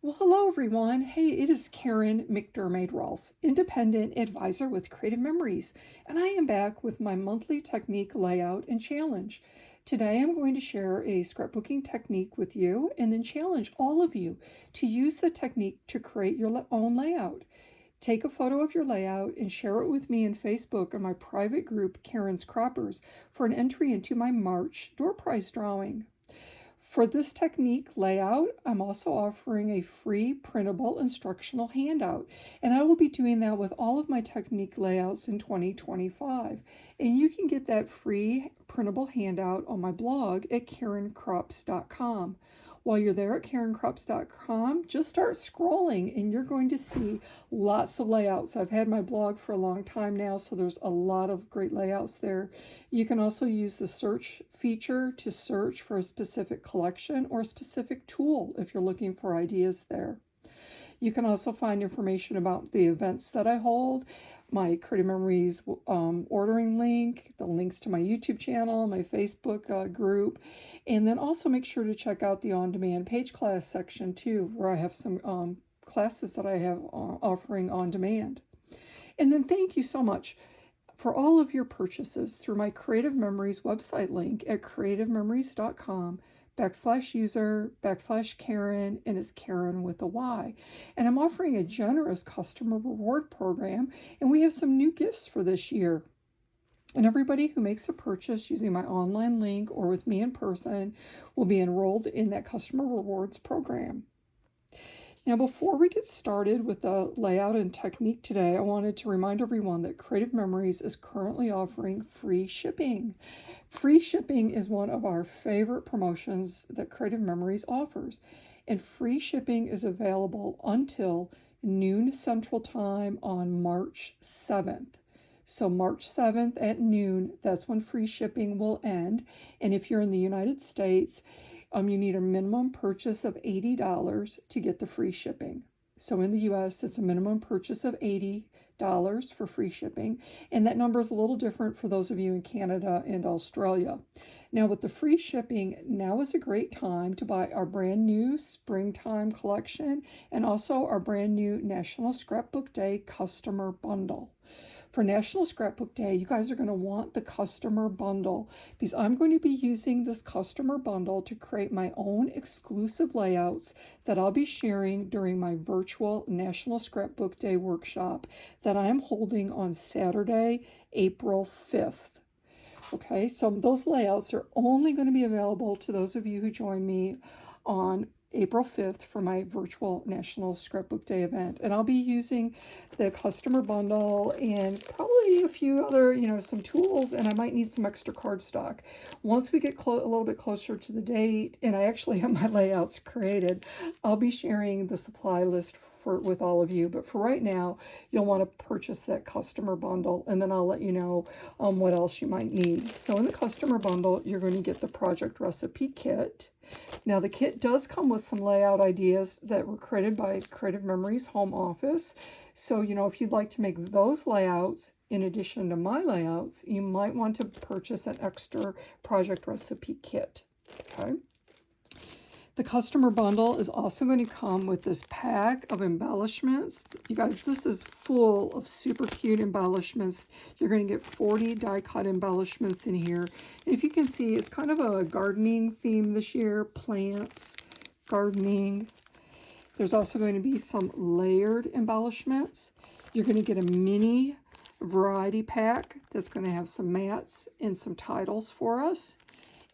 Well, hello everyone. Hey, it is Karen McDermott-Rolfe, independent advisor with Creative Memories, and I am back with my monthly technique layout and challenge. Today I'm going to share a scrapbooking technique with you and then challenge all of you to use the technique to create your own layout. Take a photo of your layout and share it with me in Facebook on my private group, Karen's Croppers, for an entry into my March door prize drawing. For this technique layout, I'm also offering a free printable instructional handout, and I will be doing that with all of my technique layouts in 2025. And you can get that free printable handout on my blog at karencrops.com. While you're there at karencrops.com, just start scrolling and you're going to see lots of layouts. I've had my blog for a long time now, so there's a lot of great layouts there. You can also use the search feature to search for a specific collection or a specific tool if you're looking for ideas there. You can also find information about the events that I hold, my Creative Memories ordering link, the links to my YouTube channel, my Facebook group, and then also make sure to check out the on-demand page class section too, where I have some classes that I have offering on demand. And then thank you so much for all of your purchases through my Creative Memories website link at creativememories.com/user/Karen, and it's Karen with a Y. And I'm offering a generous customer reward program, and we have some new gifts for this year. And everybody who makes a purchase using my online link or with me in person will be enrolled in that customer rewards program. Now, before we get started with the layout and technique today, I wanted to remind everyone that Creative Memories is currently offering free shipping. Free shipping is one of our favorite promotions that Creative Memories offers, and free shipping is available until noon Central Time on March 7th. So March 7th at noon, that's when free shipping will end. And if you're in the United States, you need a minimum purchase of $80 to get the free shipping. So in the US, it's a minimum purchase of $80 for free shipping. And that number is a little different for those of you in Canada and Australia. Now with the free shipping, now is a great time to buy our brand new springtime collection and also our brand new National Scrapbook Day customer bundle. For National Scrapbook Day, you guys are going to want the customer bundle because I'm going to be using this customer bundle to create my own exclusive layouts that I'll be sharing during my virtual National Scrapbook Day workshop that I am holding on Saturday, April 5th. Okay, so those layouts are only going to be available to those of you who join me on April 5th for my virtual National Scrapbook Day event. And I'll be using the customer bundle and probably a few other, some tools, and I might need some extra cardstock. Once we get a little bit closer to the date, and I actually have my layouts created, I'll be sharing the supply list with all of you. But for right now, you'll want to purchase that customer bundle, and then I'll let you know what else you might need. So in the customer bundle, you're going to get the project recipe kit. Now the kit does come with some layout ideas that were created by Creative Memories home office. So, if you'd like to make those layouts in addition to my layouts, you might want to purchase an extra project recipe kit. Okay. The customer bundle is also going to come with this pack of embellishments. You guys, this is full of super cute embellishments. You're going to get 40 die-cut embellishments in here. And if you can see, it's kind of a gardening theme this year, plants, gardening. There's also going to be some layered embellishments. You're going to get a mini variety pack that's going to have some mats and some titles for us.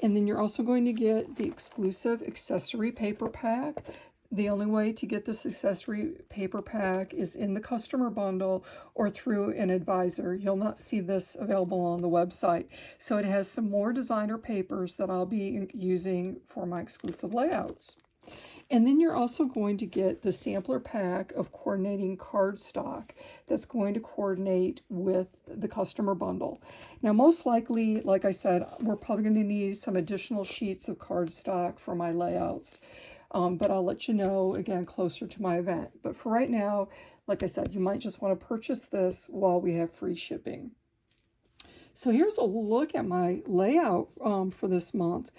And then you're also going to get the exclusive accessory paper pack. The only way to get this accessory paper pack is in the customer bundle or through an advisor. You'll not see this available on the website. So it has some more designer papers that I'll be using for my exclusive layouts. And then you're also going to get the sampler pack of coordinating cardstock that's going to coordinate with the customer bundle. Now, most likely, like I said, we're probably going to need some additional sheets of cardstock for my layouts. But I'll let you know, again, closer to my event. But for right now, like I said, you might just want to purchase this while we have free shipping. So here's a look at my layout for this month.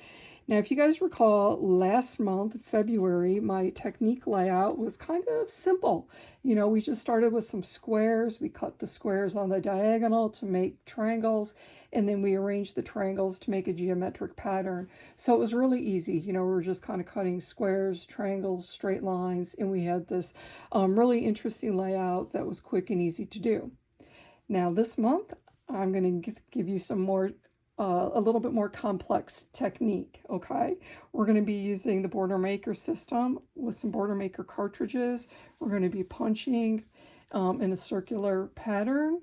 Now, if you guys recall, last month, February, my technique layout was kind of simple. You know, we just started with some squares. We cut the squares on the diagonal to make triangles, and then we arranged the triangles to make a geometric pattern. So it was really easy. You know, we were just kind of cutting squares, triangles, straight lines, and we had this really interesting layout that was quick and easy to do. Now, this month, I'm going to give you some more a little bit more complex technique, okay? We're going to be using the Border Maker system with some Border Maker cartridges. We're going to be punching in a circular pattern,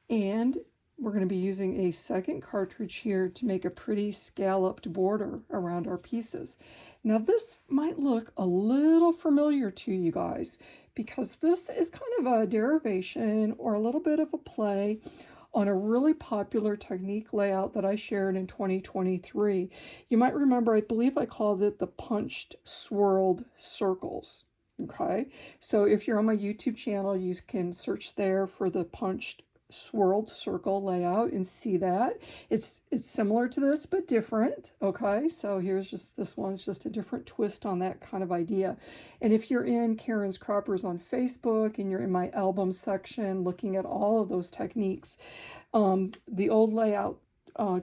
and we're going to be using a second cartridge here to make a pretty scalloped border around our pieces. Now, this might look a little familiar to you guys because this is kind of a derivation or a little bit of a play on a really popular technique layout that I shared in 2023. You might remember, I believe I called it the punched swirled circles. Okay, so if you're on my YouTube channel, you can search there for the punched swirled circle layout and see that. It's similar to this, but different. Okay, so here's just this one's just a different twist on that kind of idea. And if you're in Karen's Croppers on Facebook and you're in my album section looking at all of those techniques, the old layout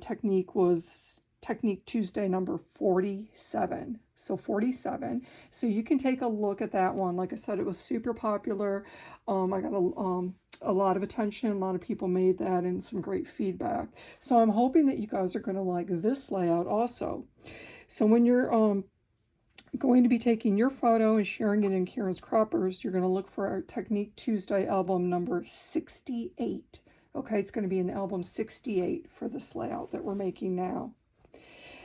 technique was Technique Tuesday number 47. So 47. So you can take a look at that one. Like I said, it was super popular. I got a lot of attention. A lot of people made that and some great feedback. So I'm hoping that you guys are going to like this layout also. So when you're going to be taking your photo and sharing it in Karen's Croppers, you're going to look for our Technique Tuesday album number 68. Okay, it's going to be in album 68 for this layout that we're making now.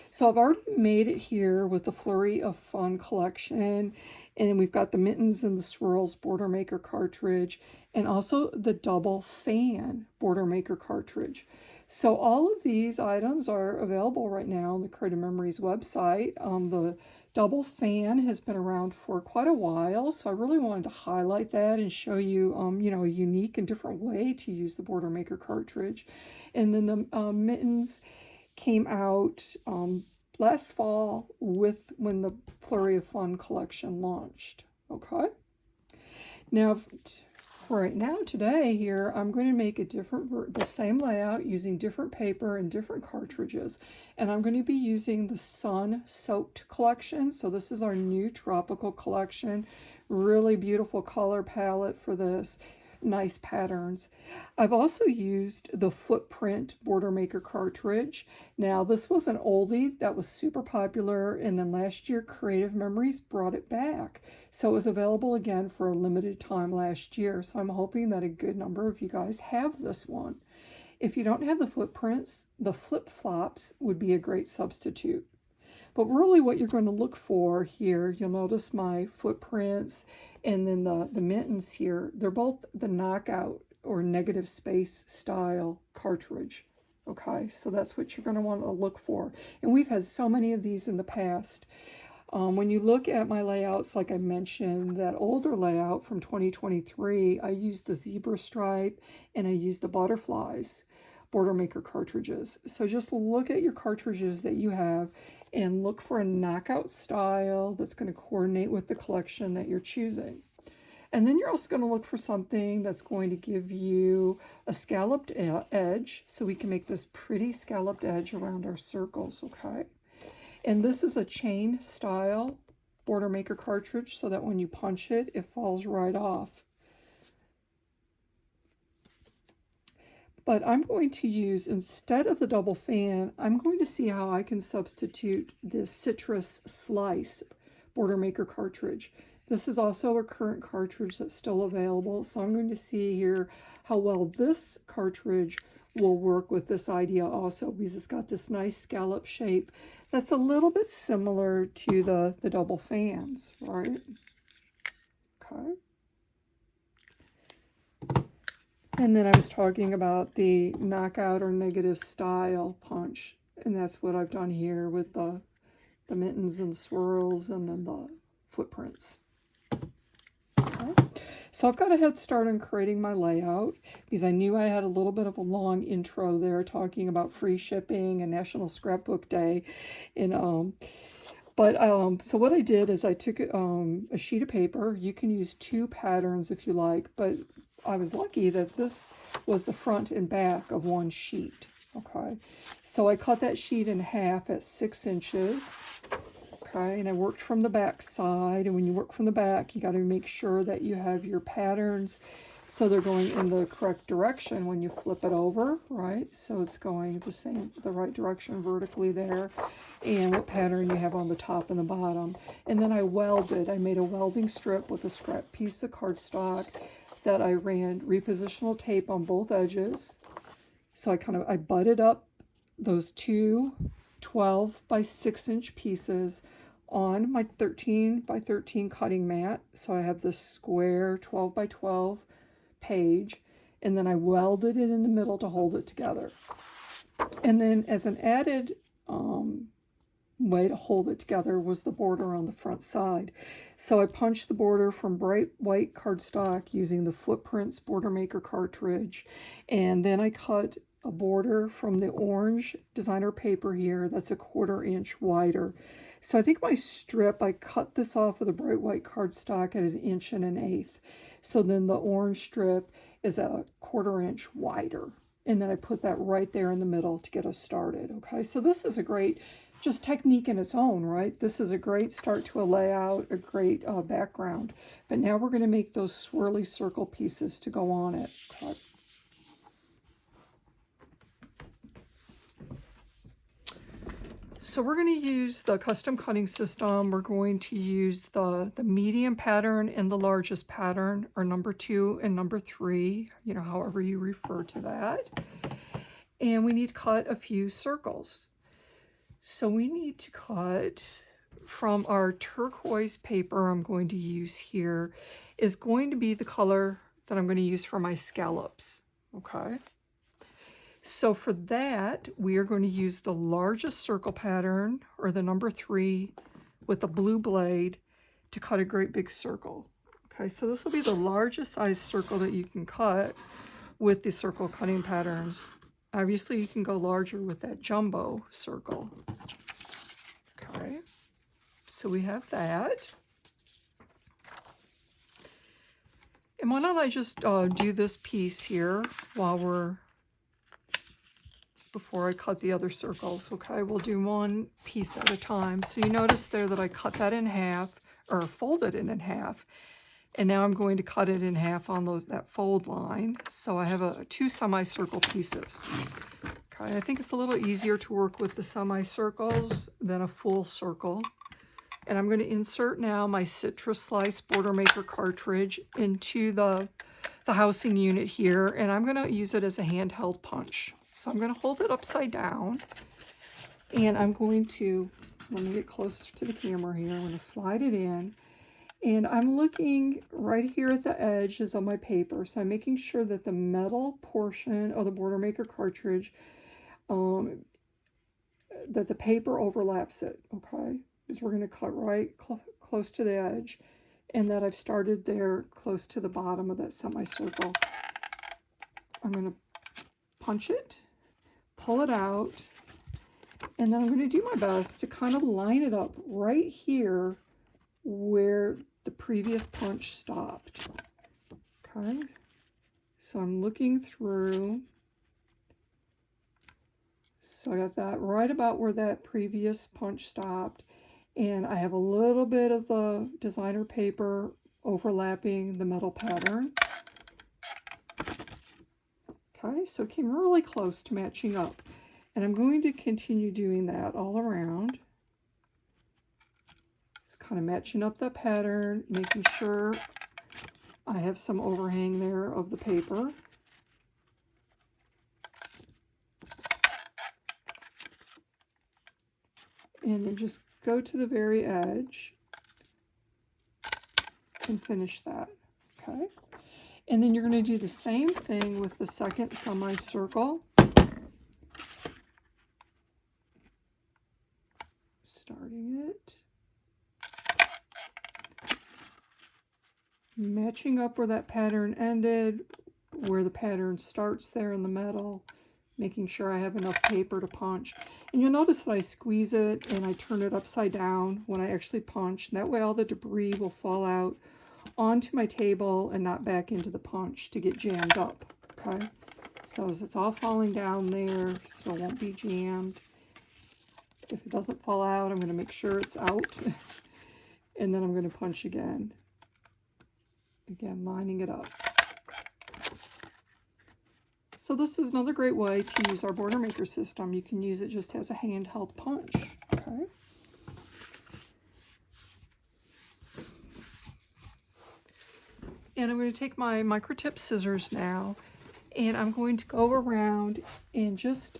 So I've already made it here with the Flurry of Fun collection, and we've got the Mittens and the Swirls Border Maker cartridge, and also the Double Fan Border Maker cartridge. So all of these items are available right now on the Creative Memories website. The Double Fan has been around for quite a while, so I really wanted to highlight that and show you, you know, a unique and different way to use the Border Maker cartridge. And then the Mittens came out last fall when the Flurry of Fun collection launched. Okay. Now, right now, today here, I'm going to make the same layout using different paper and different cartridges. And I'm going to be using the Sun Soaked collection. So this is our new tropical collection. Really beautiful color palette for this. Nice patterns. I've also used the Footprint Border Maker cartridge. Now, this was an oldie that was super popular, and then last year Creative Memories brought it back. So it was available again for a limited time last year. So I'm hoping that a good number of you guys have this one. If you don't have the footprints, the flip-flops would be a great substitute. But really what you're going to look for here, you'll notice my footprints and then the mittens here, they're both the knockout or negative space style cartridge. Okay, so that's what you're going to want to look for. And we've had so many of these in the past. When you look at my layouts, like I mentioned, that older layout from 2023, I used the zebra stripe and I used the butterflies Border Maker cartridges. So just look at your cartridges that you have and look for a knockout style that's going to coordinate with the collection that you're choosing. And then you're also going to look for something that's going to give you a scalloped edge, so we can make this pretty scalloped edge around our circles, okay? And this is a chain style Border Maker cartridge, so that when you punch it, it falls right off. But I'm going to use, instead of the Double Fan, I'm going to see how I can substitute this Citrus Slice Border Maker cartridge. This is also a current cartridge that's still available, so I'm going to see here how well this cartridge will work with this idea also, because it's got this nice scallop shape that's a little bit similar to the Double Fans, right? Okay. And then I was talking about the knockout or negative style punch. And that's what I've done here with the mittens and swirls and then the footprints. Okay. So I've got a head start on creating my layout because I knew I had a little bit of a long intro there talking about free shipping and National Scrapbook Day. And so what I did is I took a sheet of paper. You can use 2 patterns if you like, but I was lucky that this was the front and back of one sheet. Okay, so I cut that sheet in half at 6 inches. Okay, and I worked from the back side, and when you work from the back, you got to make sure that you have your patterns so they're going in the correct direction when you flip it over, right? So it's going the right direction vertically there, and what pattern you have on the top and the bottom. And then I made a welding strip with a scrap piece of cardstock that I ran repositional tape on both edges. So I butted up those 2 12 by 6 inch pieces on my 13 by 13 cutting mat. So I have this square 12 by 12 page, and then I welded it in the middle to hold it together. And then as an added way to hold it together was the border on the front side. So I punched the border from bright white cardstock using the Footprints Border Maker cartridge, and then I cut a border from the orange designer paper here that's a 1/4 inch wider. So I think my strip, I cut this off with a bright white cardstock at 1 1/8 inches. So then the orange strip is a 1/4 inch wider. And then I put that right there in the middle to get us started. Okay, so this is a great just technique in its own, right? This is a great start to a layout, a great background. But now we're going to make those swirly circle pieces to go on it. Okay. So we're going to use the custom cutting system. We're going to use the medium pattern and the largest pattern, or number 2 and number 3, however you refer to that. And we need to cut a few circles. So we need to cut from our turquoise paper I'm going to use here is going to be the color that I'm going to use for my scallops. Okay. So for that, we are going to use the largest circle pattern, or the number 3, with the blue blade to cut a great big circle. Okay, so this will be the largest size circle that you can cut with the circle cutting patterns. Obviously, you can go larger with that jumbo circle. Okay, so we have that. And why don't I just do this piece here before I cut the other circles. Okay, we'll do one piece at a time. So you notice there that I cut that in half, or folded it in half, and now I'm going to cut it in half on that fold line. So I have 2 semicircle pieces. Okay, I think it's a little easier to work with the semicircles than a full circle. And I'm going to insert now my Citrus Slice Border Maker cartridge into the housing unit here, and I'm going to use it as a handheld punch. So I'm going to hold it upside down, and I'm going to, let me get close to the camera here, I'm going to slide it in, and I'm looking right here at the edges of my paper, so I'm making sure that the metal portion of the Border Maker cartridge, that the paper overlaps it, okay? Because we're going to cut right close to the edge, and that I've started there close to the bottom of that semicircle. I'm going to punch it, pull it out, and then I'm going to do my best to kind of line it up right here where the previous punch stopped. Okay, so I'm looking through. So I got that right about where that previous punch stopped, and I have a little bit of the designer paper overlapping the metal pattern. Okay, so it came really close to matching up. And I'm going to continue doing that all around. Just kind of matching up that pattern, making sure I have some overhang there of the paper. And then just go to the very edge and finish that. Okay. And then you're going to do the same thing with the second semicircle. Starting it. matching up where that pattern ended, where the pattern starts there in the middle, making sure I have enough paper to punch. And you'll notice that I squeeze it and I turn it upside down when I actually punch. And that way all the debris will fall out onto my table and not back into the punch to get jammed up, okay? So as it's all falling down there, so it won't be jammed. If it doesn't fall out, I'm going to make sure it's out. And then I'm going to punch again. Again, lining it up. So this is another great way to use our Border Maker system. You can use it just as a handheld punch, okay? And I'm going to take my microtip scissors now, and I'm going to go around and just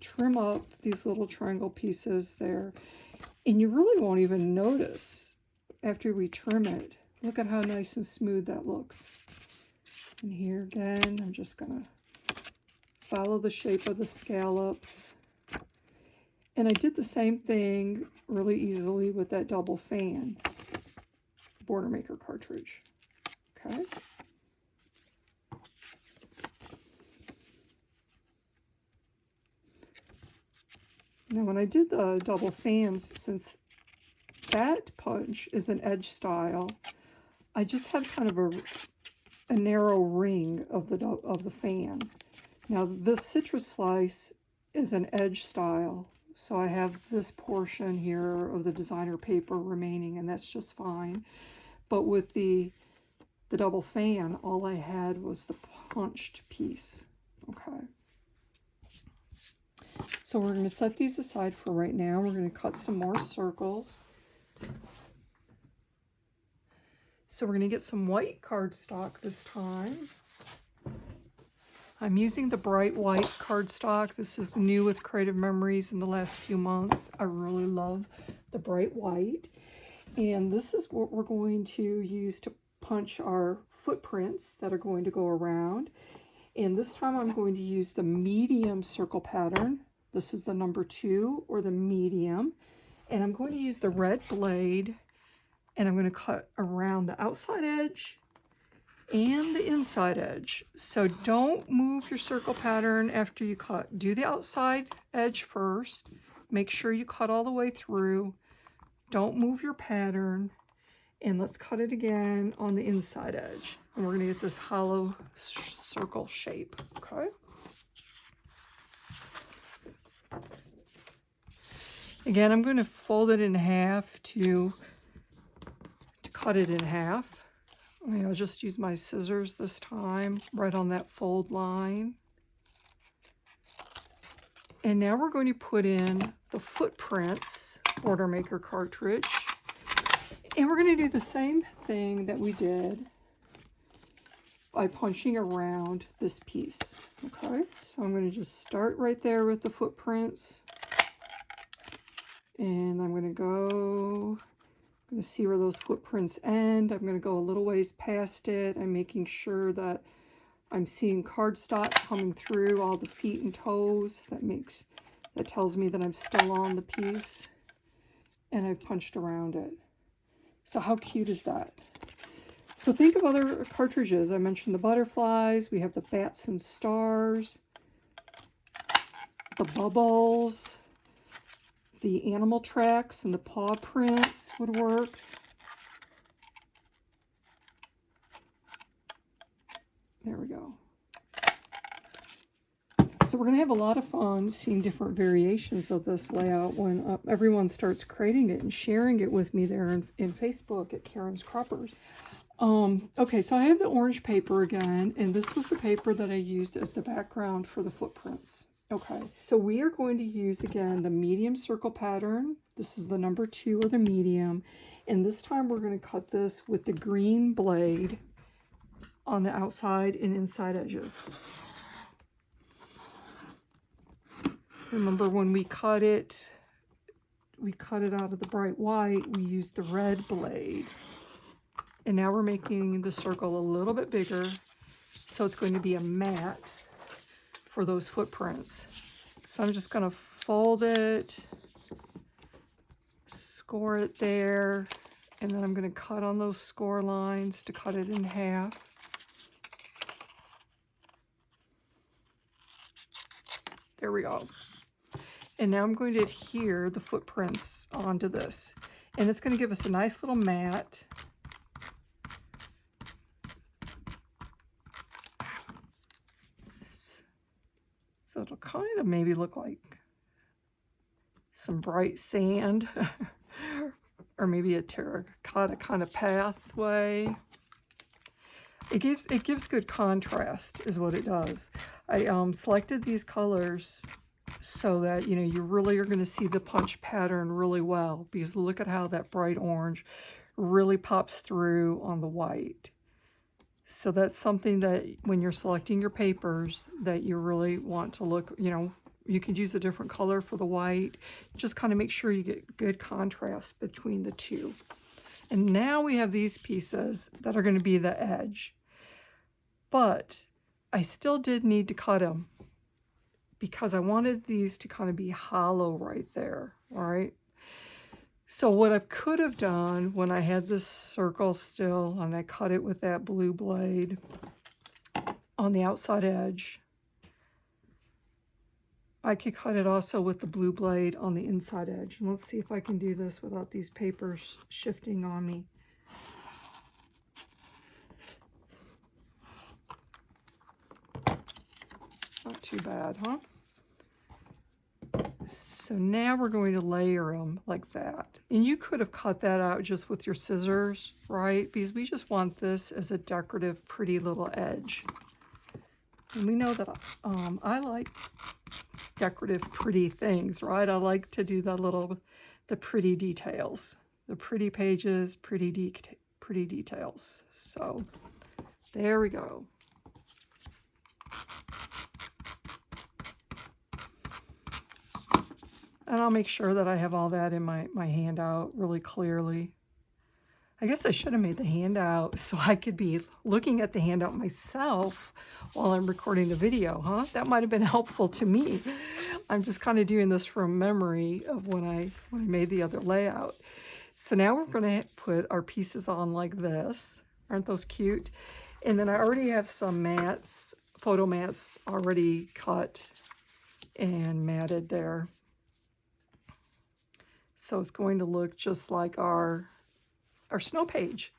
trim up these little triangle pieces there. And you really won't even notice after we trim it. Look at how nice and smooth that looks. And here again, I'm just going to follow the shape of the scallops. And I did the same thing really easily with that double fan Border Maker cartridge. Okay. Now when I did the double fans, since that punch is an edge style, I just had kind of a narrow ring of the fan. Now this citrus slice is an edge style, so I have this portion here of the designer paper remaining, and that's just fine. But with the double fan, all I had was the punched piece. Okay. So we're going to set these aside for right now. We're going to cut some more circles. So we're going to get some white cardstock this time. I'm using the bright white cardstock. This is new with Creative Memories in the last few months. I really love the bright white. And this is what we're going to use to punch our footprints that are going to go around. And this time I'm going to use the medium circle pattern. This is the number 2 or the medium. And I'm going to use the red blade, and I'm going to cut around the outside edge and the inside edge. So don't move your circle pattern after you cut. Do the outside edge first. Make sure you cut all the way through. Don't move your pattern. And let's cut it again on the inside edge. And we're going to get this hollow circle shape, okay? Again, I'm going to fold it in half to cut it in half. I'll just use my scissors this time, right on that fold line. And now we're going to put in the footprints Border Maker cartridge. And we're going to do the same thing that we did by punching around this piece. Okay, so I'm going to just start right there with the footprints. And I'm going to see where those footprints end. I'm going to go a little ways past it. I'm making sure that I'm seeing cardstock coming through all the feet and toes. That tells me that I'm still on the piece. And I've punched around it. So how cute is that? So think of other cartridges. I mentioned the butterflies. We have the bats and stars, the bubbles, the animal tracks and the paw prints would work. There we go. So we're going to have a lot of fun seeing different variations of this layout when everyone starts creating it and sharing it with me there in Facebook at Karen's Croppers. Okay, so I have the orange paper again, and this was the paper that I used as the background for the footprints. Okay, so we are going to use again the medium circle pattern. This is the number 2 or the medium, and this time we're going to cut this with the green blade on the outside and inside edges. Remember when we cut it out of the bright white, we used the red blade. And now we're making the circle a little bit bigger, so it's going to be a mat for those footprints. So I'm just going to fold it, score it there, And then I'm going to cut on those score lines to cut it in half. There we go. And now I'm going to adhere the footprints onto this. And it's going to give us a nice little mat. So it'll kind of maybe look like some bright sand or maybe a terracotta kind of pathway. It gives good contrast is what it does. I selected these colors so that, you know, you really are going to see the punch pattern really well, because look at how that bright orange really pops through on the white. So that's something that when you're selecting your papers that you really want to look, you know, you could use a different color for the white. Just kind of make sure you get good contrast between the two. And now we have these pieces that are going to be the edge. But I still did need to cut them because I wanted these to kind of be hollow right there, all right? So what I could have done when I had this circle still, and I cut it with that blue blade on the outside edge, I could cut it also with the blue blade on the inside edge. And let's see if I can do this without these papers shifting on me. Not too bad, huh? So now we're going to layer them like that. And you could have cut that out just with your scissors, right? Because we just want this as a decorative, pretty little edge. And we know that I like decorative, pretty things, right? I like to do the pretty details, the pretty pages, pretty details. So there we go. And I'll make sure that I have all that in my handout really clearly. I guess I should have made the handout so I could be looking at the handout myself while I'm recording the video, huh? That might have been helpful to me. I'm just kind of doing this from memory of when I made the other layout. So now we're going to put our pieces on like this. Aren't those cute? And then I already have some mats, photo mats already cut and matted there. So it's going to look just like our snow page.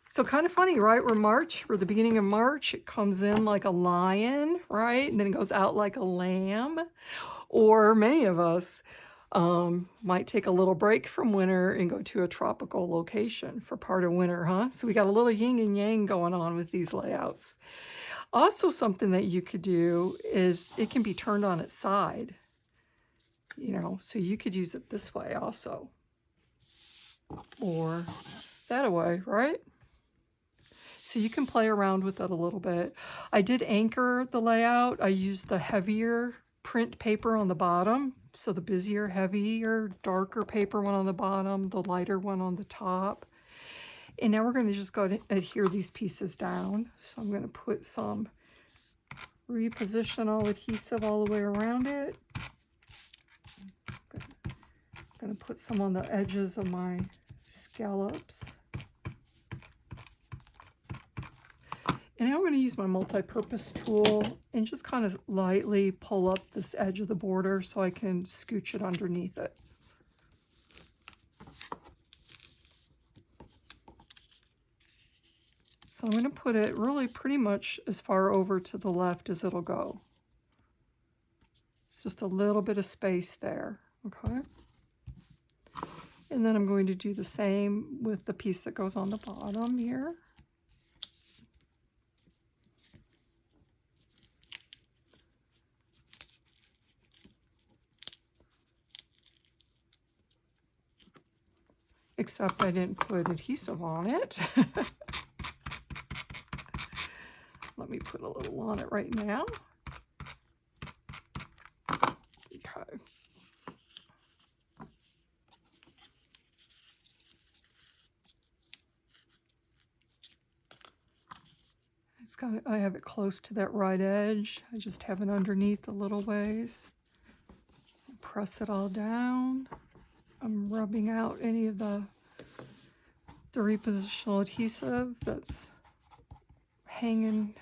So kind of funny, right? We're the beginning of March. It comes in like a lion, right? And then it goes out like a lamb. Or many of us might take a little break from winter and go to a tropical location for part of winter, huh? So we got a little yin and yang going on with these layouts. Also, something that you could do is it can be turned on its side. You know, so you could use it this way also. Or that way, right? So you can play around with it a little bit. I did anchor the layout. I used the heavier print paper on the bottom. So the busier, heavier, darker paper one on the bottom, the lighter one on the top. And now we're going to just go to adhere these pieces down. So I'm going to put some repositional adhesive all the way around it. I'm going to put some on the edges of my scallops. And now I'm going to use my multi-purpose tool and just kind of lightly pull up this edge of the border so I can scooch it underneath it. So I'm going to put it really pretty much as far over to the left as it'll go. It's just a little bit of space there, okay? And then I'm going to do the same with the piece that goes on the bottom here. Except I didn't put adhesive on it. Let me put a little on it right now. Okay. I have it close to that right edge. I just have it underneath a little ways. Press it all down. I'm rubbing out any of the the repositional adhesive that's hanging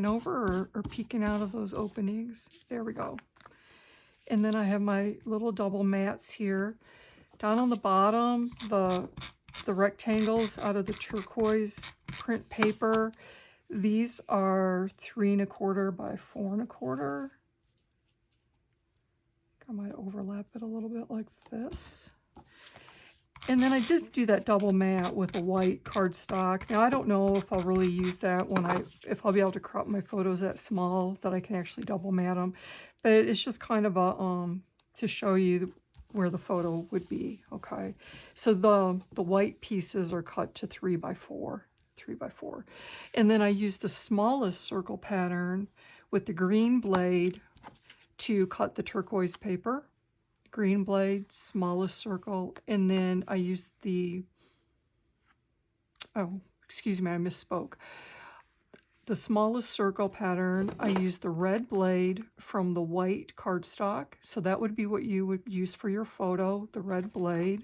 over or peeking out of those openings. There we go. And then I have my little double mats here. Down on the bottom, the rectangles out of the turquoise print paper. These are 3 1/4 by 4 1/4. I might overlap it a little bit like this. And then I did do that double mat with the white cardstock. Now I don't know if I'll really use that if I'll be able to crop my photos that small that I can actually double mat them. But it's just kind of a to show you where the photo would be. Okay, so the white pieces are cut to 3 by 4, and then I used the smallest circle pattern with the green blade to cut the turquoise paper. Green blade, smallest circle, and then I used the, oh, excuse me, I misspoke. The smallest circle pattern, I used the red blade from the white cardstock, so that would be what you would use for your photo, the red blade.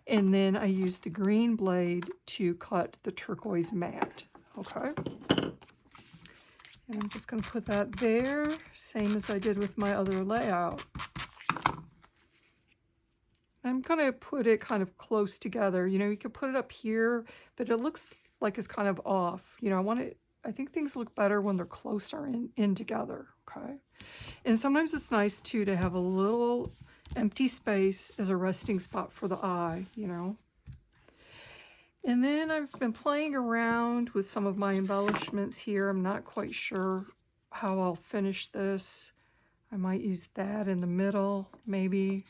And then I used the green blade to cut the turquoise mat, okay? And I'm just going to put that there, same as I did with my other layout. I'm going to put it kind of close together. You know, you could put it up here, but it looks like it's kind of off. You know, I think things look better when they're closer in together, okay? And sometimes it's nice, too, to have a little empty space as a resting spot for the eye, you know? And then I've been playing around with some of my embellishments here. I'm not quite sure how I'll finish this. I might use that in the middle, maybe.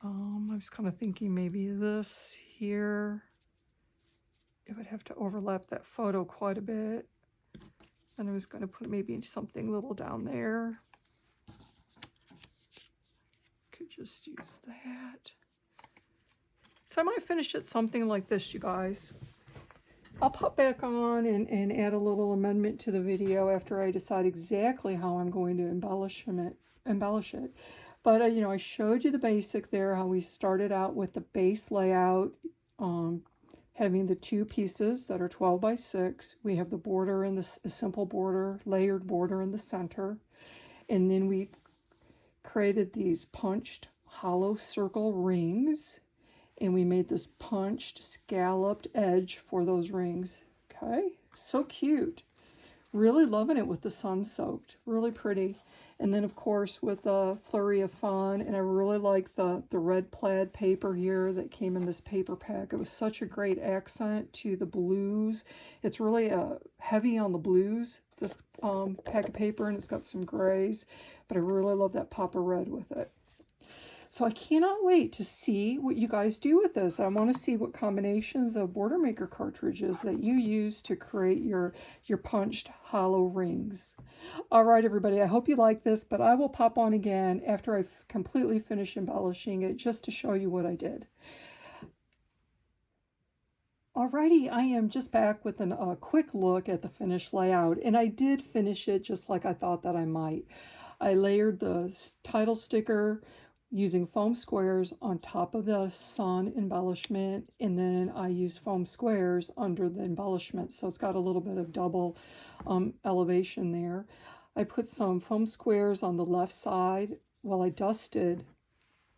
I was kind of thinking maybe this here. It would have to overlap that photo quite a bit. And I was going to put maybe something little down there. Could just use that. So I might finish it something like this, you guys. I'll pop back on and add a little amendment to the video after I decide exactly how I'm going to embellish it. But, you know, I showed you the basic there, how we started out with the base layout, having the 2 pieces that are 12 by 6. We have the border and the simple border, layered border in the center. And then we created these punched hollow circle rings. And we made this punched scalloped edge for those rings. Okay, so cute. Really loving it with the sun soaked. Really pretty. And then, of course, with the flurry of fun. And I really like the red plaid paper here that came in this paper pack. It was such a great accent to the blues. It's really heavy on the blues, this pack of paper, and it's got some grays. But I really love that pop of red with it. So I cannot wait to see what you guys do with this. I want to see what combinations of Border Maker cartridges that you use to create your punched hollow rings. All right, everybody, I hope you like this, but I will pop on again after I've completely finished embellishing it just to show you what I did. Alrighty, I am just back with a quick look at the finished layout, and I did finish it just like I thought that I might. I layered the title sticker using foam squares on top of the sun embellishment, and then I use foam squares under the embellishment, so it's got a little bit of double elevation there. I put some foam squares on the left side while I dusted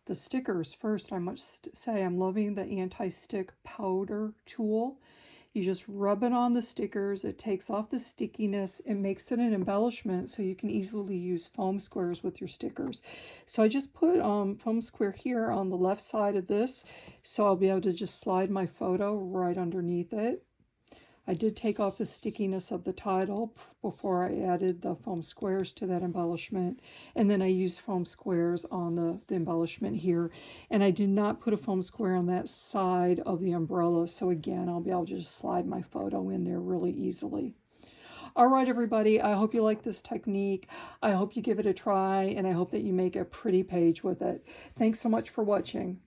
the stickers first. I must say I'm loving the anti-stick powder tool. You just rub it on the stickers, it takes off the stickiness, it makes it an embellishment so you can easily use foam squares with your stickers. So I just put foam square here on the left side of this, so I'll be able to just slide my photo right underneath it. I did take off the stickiness of the title before I added the foam squares to that embellishment. And then I used foam squares on the embellishment here. And I did not put a foam square on that side of the umbrella. So again, I'll be able to just slide my photo in there really easily. All right, everybody, I hope you like this technique. I hope you give it a try, and I hope that you make a pretty page with it. Thanks so much for watching.